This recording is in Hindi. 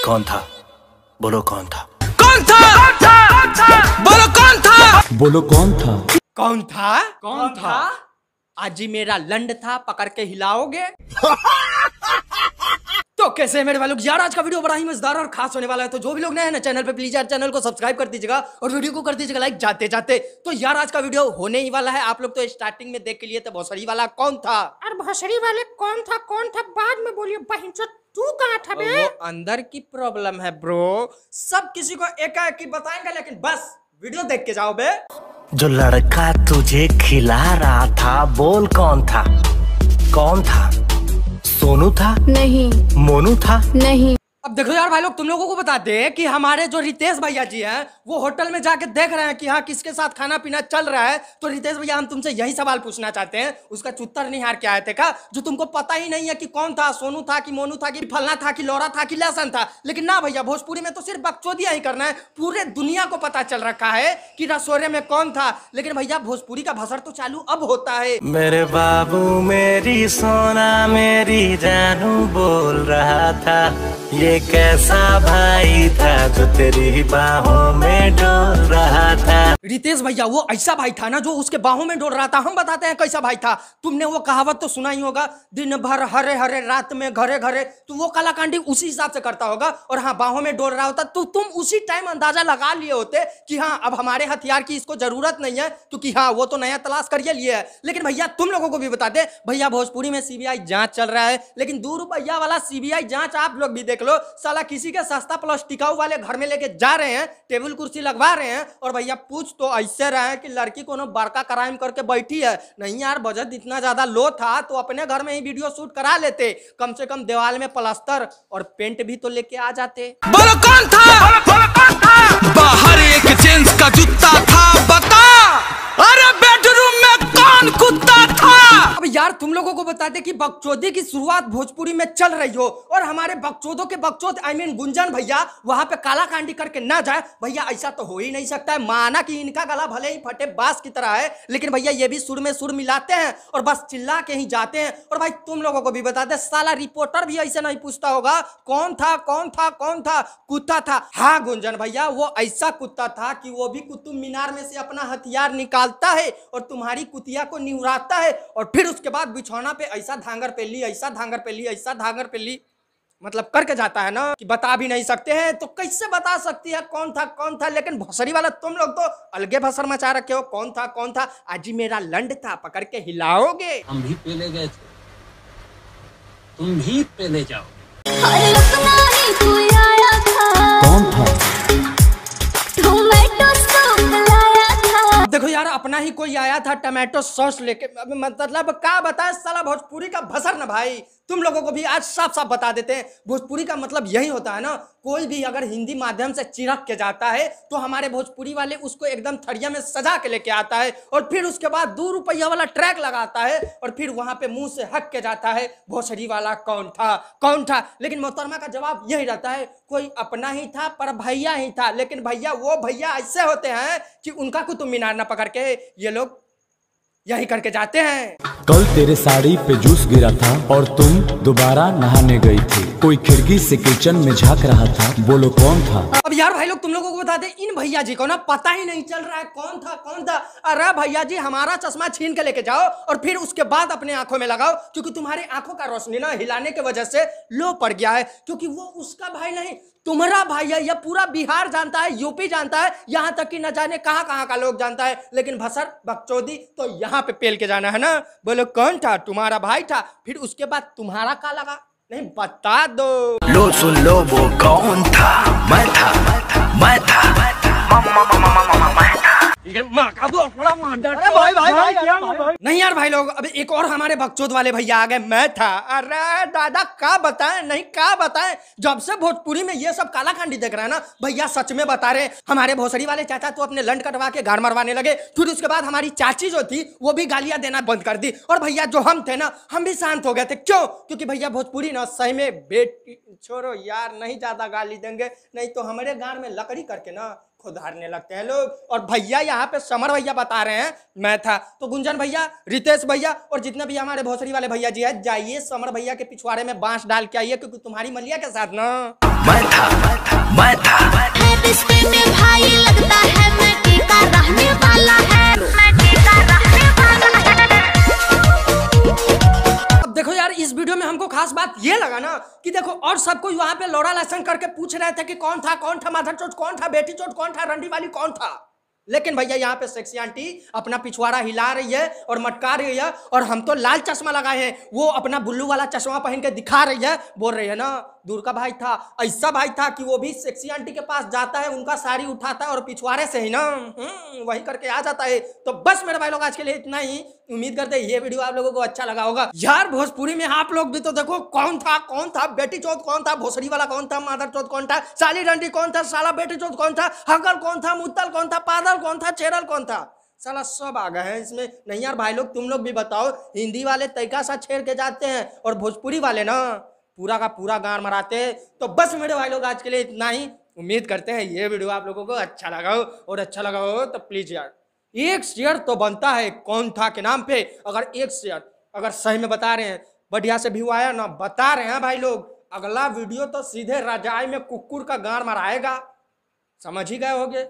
कौन था? बोलो कौन था? कौन था? बोलो कौन था? बोलो कौन था? कौन था? कौन था? आज ही मेरा लंड था, पकड़ के हिलाओगे? तो कैसे है मेरे भाई लोग यार, आज का वीडियो बड़ा ही मजेदार और खास होने वाला है। तो जो भी लोग नए हैं ना चैनल पे, प्लीज यार चैनल को सब्सक्राइब कर दीजिएगा और वीडियो को कर दीजिएगा लाइक जाते जाते। तो यार आज का वीडियो होने ही वाला है, आप लोग तो स्टार्टिंग में देख के लिए थे भोसड़ी वाला कौन था। और भोसड़ी वाले कौन था बाद में बोलिए। बहनचोद तू कहाँ था बे? वो अंदर की प्रॉब्लम है ब्रो, सब किसी को एक बताएंगे, लेकिन बस वीडियो देख के जाओ बे। जो लड़का तुझे खिला रहा था, बोल कौन था? कौन था? सोनू था? नहीं। मोनू था? नहीं। अब देखो यार भाई लोग, तुम लोगों को बता दे कि हमारे जो रितेश भैया जी हैं वो होटल में जाके देख रहे हैं कि हाँ किसके साथ खाना पीना चल रहा है। तो रितेश भैया हम तुमसे यही सवाल पूछना चाहते हैं, उसका चुत्तर नहीं हार के आए थे का, जो तुमको पता ही नहीं है कि कौन था, सोनू था कि मोनू था कि फलना था कि लौरा था कि लहसन था। लेकिन ना भैया, भोजपुरी में तो सिर्फ बकचोदिया ही करना है, पूरे दुनिया को पता चल रखा है कि रसोरे में कौन था। लेकिन भैया भोजपुरी का भसड़ तो चालू अब होता है। मेरे बाबू मेरी सोना मेरी जानू बोल रहा था, ये कैसा भाई था जो तेरी बाहों में डोल रहा था। रितेश भैया वो ऐसा भाई था ना जो उसके बाहों में डोल रहा था। हम बताते हैं कैसा भाई था। तुमने वो कहावत तो सुना ही होगा, दिन भर हरे हरे रात में घरे घरे। तो वो कालाकांडी उसी हिसाब से करता होगा और हाँ बाहों में डोल रहा होता। तो तुम उसी टाइम अंदाजा लगा लिए होते कि हाँ अब हमारे हथियार की इसको जरूरत नहीं है, क्योंकि हाँ वो तो नया तलाश करिए लिए है। लेकिन भैया तुम लोगों को भी बता दे, भैया भोजपुरी में सीबीआई जांच चल रहा है, लेकिन ₹2 वाला सीबीआई जांच आप लोग भी देख लो। साला किसी के सस्ता प्लस टिकाऊ वाले घर में लेके जा रहे हैं, टेबल कुर्सी लगवा रहे हैं, और भैया पूछ तो ऐसे रहे हैं कि लड़की कोनो बड़का क्राइम करके बैठी है। नहीं यार, बजट इतना ज्यादा लो था तो अपने घर में ही वीडियो शूट करा लेते, कम से कम दीवार में प्लास्टर और पेंट भी तो लेके आ जाते। बोलो कौन था? बोलो कौन था? बाहर एक जेंट्स का जूता था, बता। अरे बेडरूम में कौन कुत्ता था? अब यार तुम लोगों को बता दे कि बकचोदी की शुरुआत भोजपुरी में चल रही हो और हमारे बकचोदों के बकचोद गुंजन भैया वहां पे कालाकांडी करके ना जाए। भैया ऐसा तो हो ही नहीं सकता है। माना कि इनका गला भले ही फटे बांस की तरह है, लेकिन भैया ये भी सुर में सुर मिलाते हैं और बस चिल्ला के ही जाते हैं। और भाई तुम लोगों को भी बता दे, साला रिपोर्टर भी ऐसे नहीं पूछता होगा कौन था कौन था कौन था, कुत्ता था। हाँ गुंजन भैया, वो ऐसा कुत्ता था कि वो भी कुतुब मीनार में से अपना हथियार निकालता है और तुम्हारी कुतिया को निहुराता है, और फिर उसके बाद बिछौना पे ऐसा धांगर पे ली, ऐसा धांगर पे ली, ऐसा धांगर पे ली, मतलब करके जाता है ना कि बता भी नहीं सकते हैं। तो कैसे बता सकती है कौन था कौन था? लेकिन भोसड़ी वाला तुम लोग तो अलगे भसर मचा रखे हो। कौन था कौन था? आज ही मेरा लंड था, पकड़ के हिलाओगे? हम भी पहले गए थे, तुम भी पहले जाओ। कौन था? देखो यार, अपना ही कोई आया था टमाटो सॉस लेके। मतलब क्या बताए साला भोजपुरी का भसर ना भाई। तुम लोगों को भी आज साफ साफ बता देते हैं, भोजपुरी का मतलब यही होता है ना, कोई भी अगर हिंदी माध्यम से चिरक के जाता है तो हमारे भोजपुरी वाले उसको एकदम थड़िया में सजा के लेके आता है और फिर उसके बाद ₹2 वाला ट्रैक लगाता है और फिर वहां पे मुंह से हक के जाता है भोसड़ी वाला कौन था कौन था। लेकिन मोहतरमा का जवाब यही रहता है, कोई अपना ही था पर भैया ही था। लेकिन भैया वो भैया ऐसे होते हैं कि उनका कुतुब मीनार ना पकड़ के ये लोग यही करके जाते हैं। कल तेरे साड़ी पे जूस गिरा था और तुम दोबारा नहाने गई थी, कोई खिड़की से किचन में झांक रहा था, बोलो कौन था? अब यार भाई लोग तुम लोगों को बता दें, इन भैया जी को ना पता ही नहीं चल रहा है कौन था कौन था। अरे भैया जी, हमारा चश्मा छीन के लेके जाओ और फिर उसके बाद अपने आंखों में लगाओ, क्योंकि तुम्हारी आंखों का रोशनी ना हिलाने की वजह से लो पड़ गया है। क्योंकि वो उसका भाई नहीं, तुम्हारा भाई है। यह पूरा बिहार जानता है, यूपी जानता है, यहाँ तक कि न जाने कहाँ कहाँ का लोग जानता है। लेकिन भसर बकचोदी तो यहाँ पे पेल के जाना है ना। बोलो कौन था? तुम्हारा भाई था। फिर उसके बाद तुम्हारा का लगा? नहीं बता दो। लो सुन लो वो कौन था? मैं था, मैं था, मैं था। नहीं यार भाई लोग, अब एक और हमारे बकचोद वाले भैया आ गए, मैं था। अरे दादा क्या बताएं, नहीं क्या बताएं। जब से भोजपुरी में ये सब कालाकांडी देख रहे हैं ना भैया, सच में बता रहे हैं, हमारे भोसड़ी वाले चाचा तो अपने लंड कटवा के गाड़ मरवाने लगे। फिर उसके बाद हमारी चाची जो थी वो भी गालियां देना बंद कर दी। और भैया जो हम थे ना, हम भी शांत हो गए थे। क्यों? क्योंकि भैया भोजपुरी ना सही में बेटी छोड़ो यार, नहीं ज्यादा गाली देंगे, नहीं तो हमारे गाड़ में लकड़ी करके ना खुदारने लगते हैं लोग। और भैया यहाँ पे समर भैया बता रहे हैं मैं था, तो गुंजन भैया, रितेश भैया और जितने भी हमारे भोसड़ी वाले भैया जी है, जाइए समर भैया के पिछवाड़े में बांस डाल के आइए, क्योंकि तुम्हारी मलिया के साथ ना मैं था रिश्ते में भाई लगता है, मैं टीका रहने वाला है, मैं टीका रहने वाला है। अब देखो यार, इस वीडियो में हमको खास बात ये लगा ना कि देखो, और सब कोई वहां पे लौड़ा लहसन करके पूछ रहे थे कि कौन था माधर चोट कौन था, बेटी चोट कौन था, रंडी वाली कौन था। लेकिन भैया यहाँ पे सेक्सी आंटी अपना पिछवाड़ा हिला रही है और मटका रही है, और हम तो लाल चश्मा लगाए हैं, वो अपना बुल्लू वाला चश्मा पहन के दिखा रही है, बोल रही है ना दूर का भाई था, ऐसा भाई था कि वो भी सेक्सी आंटी के पास जाता है, उनका साड़ी उठाता है और पिछवाड़े से ही ना वही करके आ जाता है। तो बस मेरे भाई लोग आज के लिए इतना ही। उम्मीद करते हैं ये वीडियो आप लोगों को अच्छा लगा होगा। यार भोजपुरी में आप लोग भी तो देखो, कौन था बेटी चौथ कौन था, भोसड़ी वाला कौन था, मादर चौथ कौन था, साली डंडी कौन था, साला बेटी चौथ कौन था, हकल कौन था, मुत्तल कौन था, पादल कौन था, चेरल कौन था, साला सब आ गए हैं इसमें। नहीं यार भाई लोग, तुम लोग भी बताओ, हिंदी वाले तरीका सा छेड़ के जाते हैं और भोजपुरी वाले ना पूरा का पूरा गान मराते हैं। तो बस मेरे भाई लोग आज के लिए इतना ही। उम्मीद करते हैं ये वीडियो आप लोगों को अच्छा लगा हो, और अच्छा लगा हो तो प्लीज यार एक शेयर तो बनता है कौन था के नाम पे। अगर एक शेयर अगर सही में बता रहे हैं, बढ़िया से व्यू आया ना, बता रहे हैं भाई लोग, अगला वीडियो तो सीधे रजाई में कुकुर का गान मराएगा, समझ ही गए होगे।